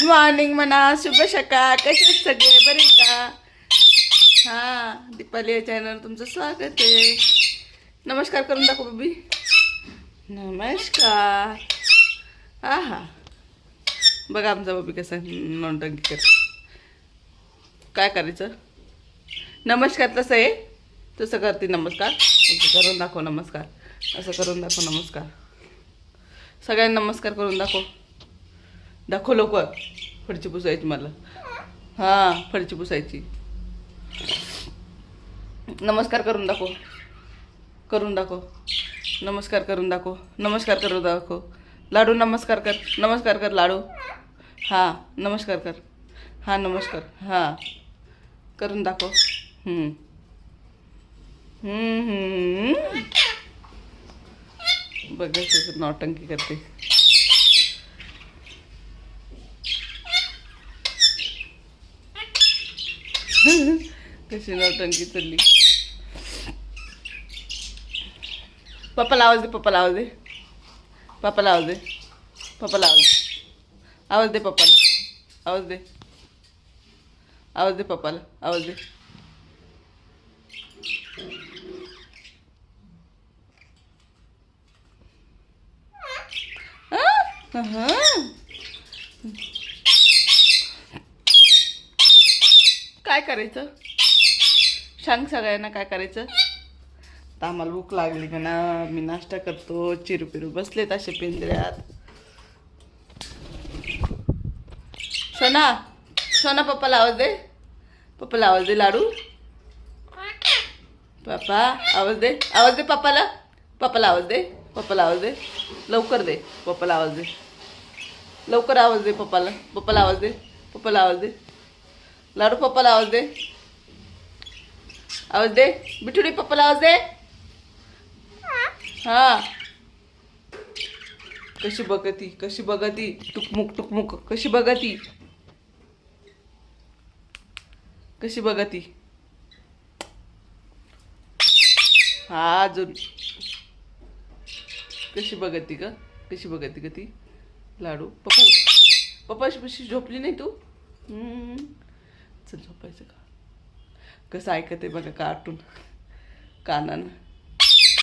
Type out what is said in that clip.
Good morning म्हणा, शुभ सकाळ. कसे सगळे बरे का? हा, दीपाली या चॅनल तुमचं स्वागत आहे. नमस्कार करून दाखव बेबी. नमस्कार. हा हा, बघा आमचा बबी कसा नोटंकी कर. काय करायचं? नमस्कार तसं आहे, तसं करते नमस्कार. असं करून दाखव नमस्कार. असं करून दाखव नमस्कार. सगळ्यांना नमस्कार करून दाखव. दाखव लवकर. फडची पुसायची मला. हां, फडची पुसायची. नमस्कार करून दाखव. करून दाखव. नमस्कार करून दाखव. नमस्कार करून दाखव. लाडू नमस्कार कर. नमस्कार कर लाडू. हां, नमस्कार कर. हां, नमस्कार. हां, करून दाखव. बघायचं नौटंकी करते. कशी नौटंकी चालली. पप्पाला आवाज दे. पप्पाला आवाज दे. पप्पाला आवाज दे. पप्पाला आवाज आवाज दे. पप्पाला आवाज दे. आवाज दे पप्पाला. आवाज दे. काय करायचं सांग सगळ्यांना. काय करायचं तर आम्हाला भूक लागली का ना. मी नाश्ता करतो. चिरू पिरू बसलेत असे पिंजऱ्यात. सोना सोना पप्पाला आवाज दे. पप्पाला आवाज दे. लाडू पप्पा आवाज दे. आवाज दे पप्पाला. पप्पाला आवाज दे. पप्पाला आवाज दे. लवकर दे. पप्पाला आवाज दे. लवकर आवाज दे पप्पाला. पप्पाला आवाज दे. पप्पाला आवाज दे. लाडू पप्पाला आवाज दे. आवाज दे. बिठुडी पप्पाला आवाज दे. हा, कशी बघती. कशी बघती. टुकमुक टुकमुक कशी बघती. कशी बघती. हा, अजून कशी बघती का. कशी बघती का ती. लाडू पप्पा. पप्पाशी झोपली नाही तू. चल झोपायचं का. कसं ऐकते बघा कार्टून कानानं.